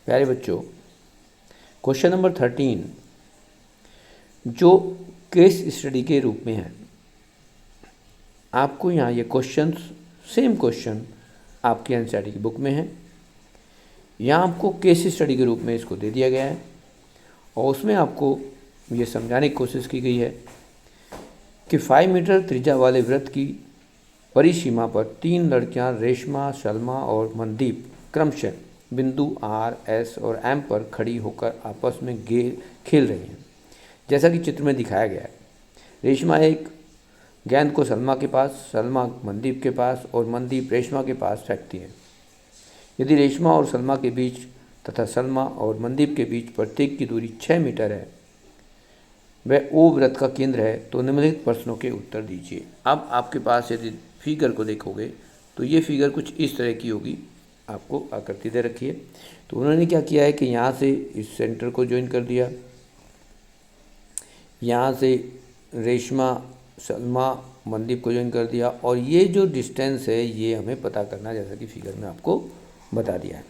प्यारे बच्चों, question number 13 जो केस स्टडी के रूप में है, आपको यहाँ ये क्वेश्चन सेम क्वेश्चन आपकी एनसीईआरटी की बुक में है। यहाँ आपको केस स्टडी के रूप में इसको दे दिया गया है और उसमें आपको ये समझाने की कोशिश की गई है कि 5 मीटर त्रिज्या वाले वृत्त की परिसीमा पर 3 लड़कियां रेशमा, सलमा और मनदीप क्रमशः बिंदु R, S और M पर खड़ी होकर आपस में खेल रही हैं, जैसा कि चित्र में दिखाया गया है। रेशमा एक गेंद को सलमा के पास, सलमा मनदीप के पास और मनदीप रेशमा के पास फेंकती है। यदि रेशमा और सलमा के बीच तथा सलमा और मनदीप के बीच प्रत्येक की दूरी 6 मीटर है, वह O वृत्त का केंद्र है, तो निम्नलिखित प्रश्नों के उत्तर दीजिए। अब आपके पास यदि फिगर को देखोगे तो ये फिगर कुछ इस तरह की होगी, आपको आकृति दे रखी है। तो उन्होंने क्या किया है कि यहाँ से इस सेंटर को ज्वाइन कर दिया, यहाँ से रेशमा, सलमा, मनदीप को ज्वाइन कर दिया और ये जो डिस्टेंस है ये हमें पता करना, जैसा कि फिगर में आपको बता दिया है।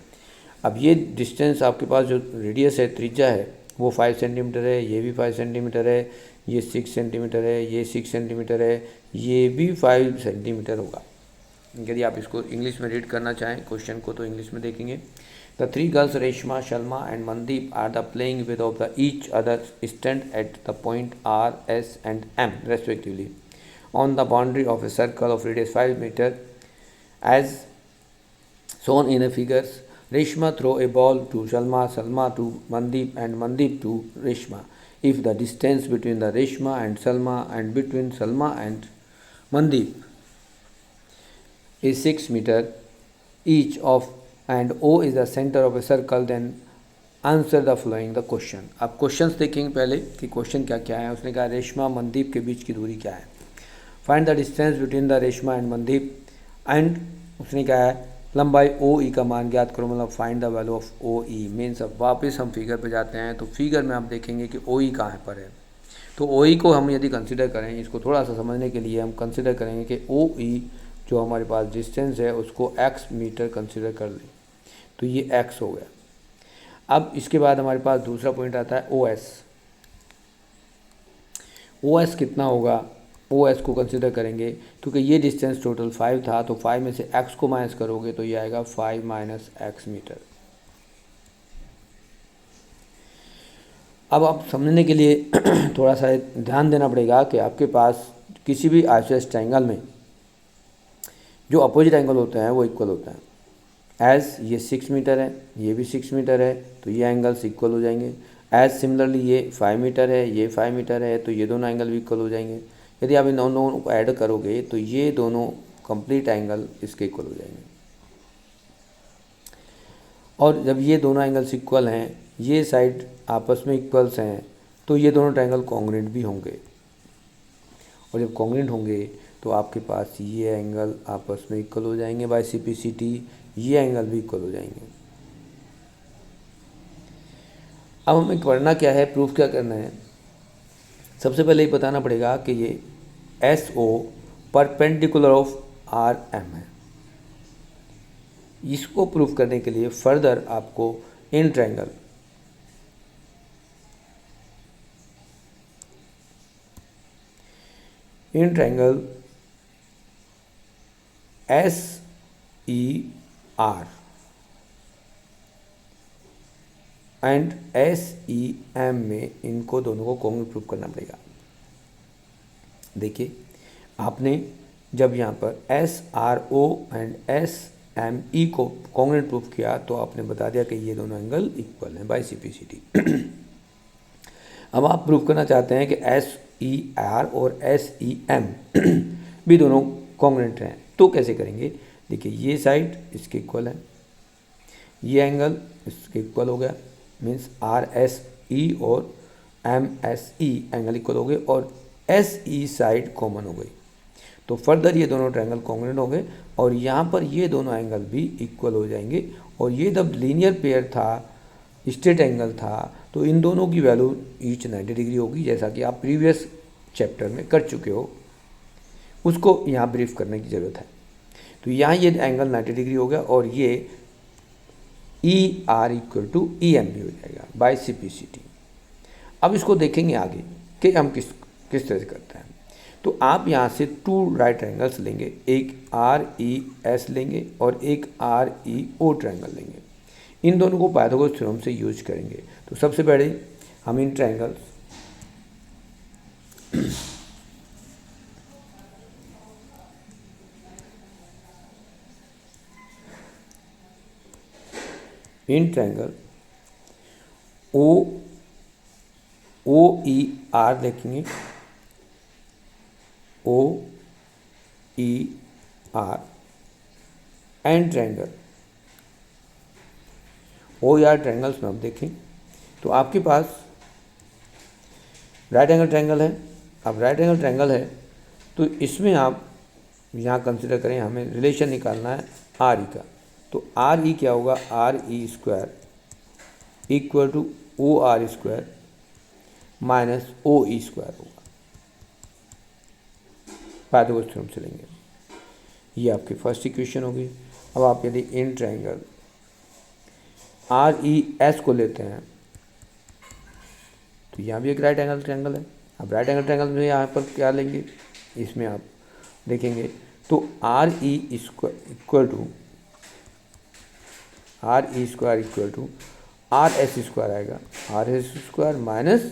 अब ये डिस्टेंस आपके पास जो रेडियस है, त्रिज्या है, वो 5 सेंटीमीटर है, ये भी 5 सेंटीमीटर है, ये 6 सेंटीमीटर है, ये 6 सेंटीमीटर है, ये भी 5 सेंटीमीटर होगा। यदि आप इसको इंग्लिश में रीड करना चाहें क्वेश्चन को तो इंग्लिश में देखेंगे। The 3 girls Reshma, Sharma and Mandeep are the playing with of the each other stand at the point R, S and M respectively on the boundary of a circle of radius 5 meter as shown in the figures. Reshma throw a ball to Salma, Salma to Mandeep and Mandeep to Reshma. If the distance between the Reshma and Salma and between Salma and Mandeep is 6 meter each of and O is the center of a circle, then answer the following the question. अब questions देखेंगे पहले कि question क्या क्या है। उसने कहा रेशमा मनदीप के बीच की दूरी क्या है, find the distance between the Reshma and Mandeep, and उसने कहा है लंबाई OE का मान ज्ञात करो, मतलब find the value of OE। Means अब वापस हम फिगर पे जाते हैं तो फिगर में आप देखेंगे कि OE कहाँ पर है। तो OE को हम यदि कंसिडर करें, इसको थोड़ा सा समझने के लिए हम कंसिडर करेंगे कि OE जो हमारे पास डिस्टेंस है उसको x मीटर कंसिडर कर लें, तो ये x हो गया। अब इसके बाद हमारे पास दूसरा पॉइंट आता है OS। OS कितना होगा, OS को कंसिडर करेंगे क्योंकि ये डिस्टेंस टोटल 5 था, तो 5 में से x को माइनस करोगे तो ये आएगा 5 माइनस x मीटर। अब आप समझने के लिए थोड़ा सा ध्यान देना पड़ेगा कि आपके पास किसी भी आइसोसेलेस ट्रायंगल में जो अपोजिट एंगल होते हैं वो इक्वल होता है। एज ये 6 मीटर है, ये भी 6 मीटर है, तो ये एंगल्स इक्वल हो जाएंगे। एज सिमिलरली ये 5 मीटर है, ये 5 मीटर है, तो ये दोनों एंगल भी इक्वल हो जाएंगे। यदि आप इन दोनों को ऐड करोगे तो ये दोनों कंप्लीट एंगल इसके इक्वल हो जाएंगे। और जब ये दोनों एंगल्स इक्वल हैं, ये साइड आपस में इक्वल्स हैं, तो ये दोनों ट्रायंगल कॉन्ग्रुएंट भी होंगे। और जब कॉन्ग्रुएंट होंगे तो आपके पास ये एंगल आपस में इक्वल हो जाएंगे बाय CPCT, ये एंगल भी इक्वल हो जाएंगे। अब हमें करना क्या है, प्रूफ क्या करना है। सबसे पहले ये बताना पड़ेगा कि ये SO परपेंडिकुलर ऑफ RM है। इसको प्रूफ करने के लिए फर्दर आपको in triangle SER and SEM में इनको दोनों को कॉन्ग्रुएंट प्रूफ करना पड़ेगा। देखिए, आपने जब यहाँ पर SRO एंड SME को कॉन्ग्रुएंट प्रूफ किया तो आपने बता दिया कि ये दोनों एंगल इक्वल हैं बाय CPCT। अब आप प्रूफ करना चाहते हैं कि SER और SEM भी दोनों कॉन्ग्रुएंट हैं, तो कैसे करेंगे। देखिए, ये साइड इसके इक्वल है, ये एंगल इसके इक्वल हो गया, मीन्स RSE और MSE एंगल इक्वल हो गए और SE साइड कॉमन हो गई, तो फर्दर ये दोनों ट्रायंगल कॉन्ग्रुएंट हो गए और यहाँ पर ये दोनों एंगल भी इक्वल हो जाएंगे। और ये जब लीनियर पेयर था, स्ट्रेट एंगल था, तो इन दोनों की वैल्यू ईच 90 डिग्री होगी, जैसा कि आप प्रीवियस चैप्टर में कर चुके हो, उसको यहाँ ब्रीफ करने की ज़रूरत है। तो यहाँ ये एंगल 90 डिग्री हो गया और ये E R equal to E M भी हो जाएगा by C P C T. अब इसको देखेंगे आगे कि हम किस तरह से करते हैं। तो आप यहाँ से टू राइट ट्रायंगल्स लेंगे, एक आर ई एस लेंगे और एक आर ई ओ ट्रायंगल लेंगे। इन दोनों को पाइथागोरस थ्योरम से यूज करेंगे। तो सबसे पहले हम इन ट्रायंगल्स ओ ई आर देखेंगे, O E R and triangle O E R triangles में आप देखें तो आपके पास राइट एंगल ट्रायंगल है। अब राइट एंगल ट्रायंगल है तो इसमें आप यहाँ कंसिडर करें, हमें रिलेशन निकालना है आर ई का। तो आर ई क्या होगा, R E square equal to O R square minus O E square होगा, पाइथागोरस थ्योरम से लेंगे। ये आपकी फर्स्ट इक्वेशन होगी। अब आप यदि in triangle R E S को लेते हैं तो यहाँ भी एक राइट एंगल ट्रायंगल है। अब राइट एंगल ट्रायंगल में यहाँ पर क्या लेंगे, इसमें आप देखेंगे तो R E square equal to R S square आएगा, R S square minus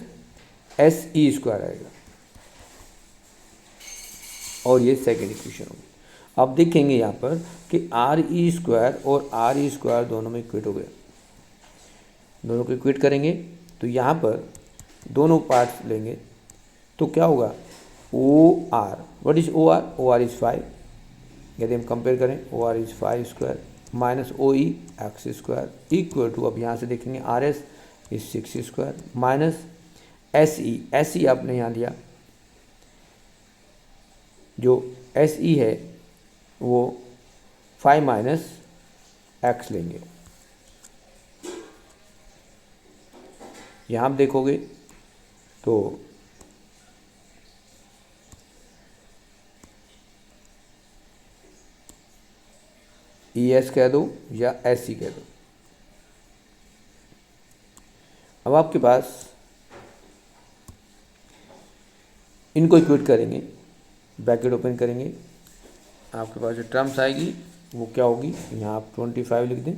S E square आएगा, और ये सेकेंड इक्वेशन होगी। अब देखेंगे यहाँ पर कि आर ई स्क्वायर और आर ई स्क्वायर दोनों में इक्वेट हो गए, दोनों को इक्वेट करेंगे तो यहाँ पर दोनों पार्ट्स लेंगे तो क्या होगा, O R, what is O R, O R is 5, यदि हम कंपेयर करें O R is 5 square minus O E X square equal to, अब यहाँ से देखेंगे R S is 6 square minus S E आपने यहाँ लिया, जो एस ई है वो 5 माइनस एक्स लेंगे। यहाँ आप देखोगे तो ई एस कह दो या एस ई कह दो। अब आपके पास इनको इक्वेट करेंगे, ब्रैकेट ओपन करेंगे, आपके पास जो टर्म्स आएगी वो क्या होगी, यहाँ आप 25 लिख दें,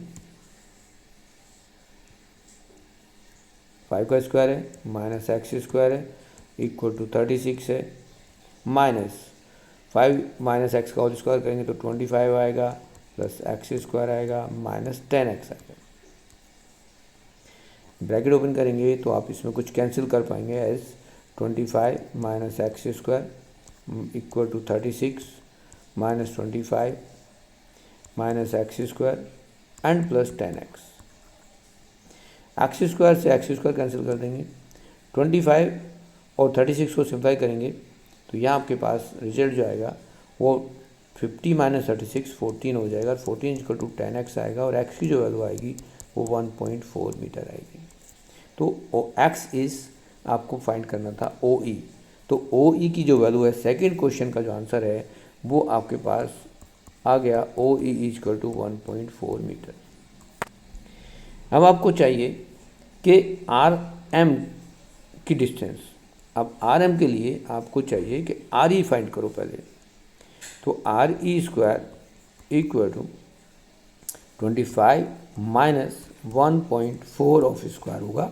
5 का स्क्वायर है माइनस एक्स स्क्वायर है इक्वल टू 36 है, माइनस 5 माइनस एक्स का होल स्क्वायर करेंगे तो 25 आएगा, प्लस एक्स स्क्वायर आएगा माइनस 10x आएगा। ब्रैकेट ओपन करेंगे तो आप इसमें कुछ कैंसिल कर पाएंगे, as 25 minus X square equal to 36 minus 25 minus X square and plus 10x। X square से एक्स स्क्वायर कैंसिल कर देंगे, 25 और 36 को सिम्प्लाई करेंगे तो यहाँ आपके पास रिजल्ट जो आएगा वो 50 माइनस 36 14 हो जाएगा, 14 इक्वल टू 10x आएगा, और x की जो वैल्यू आएगी वो 1.4 मीटर आएगी। तो x इज़ आपको फाइंड करना था ओ ई, तो ओ ई की जो वैल्यू है, सेकेंड क्वेश्चन का जो आंसर है वो आपके पास आ गया, ओ ई इक्वल टू 1.4 मीटर। अब आपको चाहिए कि आर एम की डिस्टेंस। अब आर एम के लिए आपको चाहिए कि आर ई फाइंड करो पहले, तो R E square equal to 25 minus 1.4 of square होगा।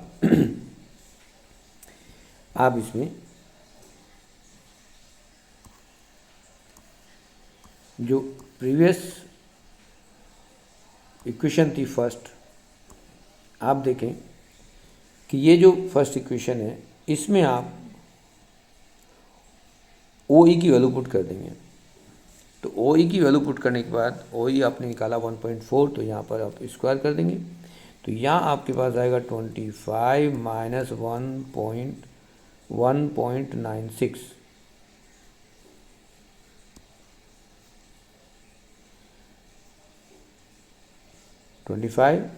आप इसमें जो प्रीवियस इक्वेशन थी फर्स्ट, आप देखें कि ये जो फर्स्ट इक्वेशन है इसमें आप ओ ई की वैल्यू पुट कर देंगे। तो ओ ई की वैल्यू पुट करने के बाद ओ ई आपने निकाला 1.4, तो यहाँ पर आप स्क्वायर कर देंगे तो यहाँ आपके पास आएगा 25 माइनस 1.96,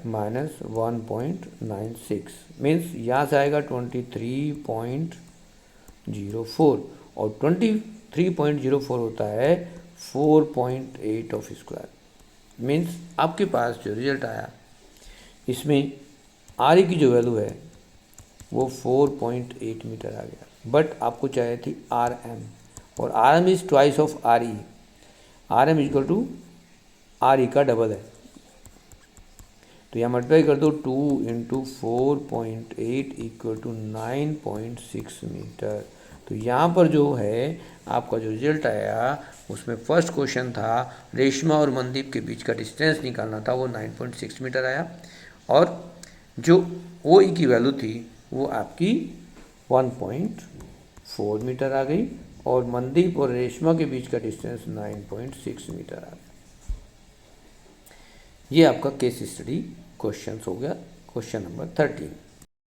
माइनस 1.96 मीन्स यहाँ से आएगा 23.04, और 23.04 होता है 4.8 ऑफ स्क्वायर। मीन्स आपके पास जो रिजल्ट आया इसमें आर की जो वैल्यू है वो 4.8 मीटर आ गया, बट आपको चाहिए थी आर एम, और R M is twice of R E. R M equal to R E का डबल है, तो यहाँ मल्टीप्लाई कर दो, 2 इंटू 4.8 इक्वल टू 9.6 मीटर। तो यहाँ पर जो है आपका जो रिजल्ट आया उसमें फर्स्ट क्वेश्चन था रेशमा और मनदीप के बीच का डिस्टेंस निकालना था, वो 9.6 मीटर आया, और जो ओ ई की वैल्यू थी वो आपकी 1.4 मीटर आ गई, और मनदीप और रेशमा के बीच का डिस्टेंस 9.6 मीटर आ गया। ये आपका केस स्टडी क्वेश्चन हो गया, क्वेश्चन नंबर 13।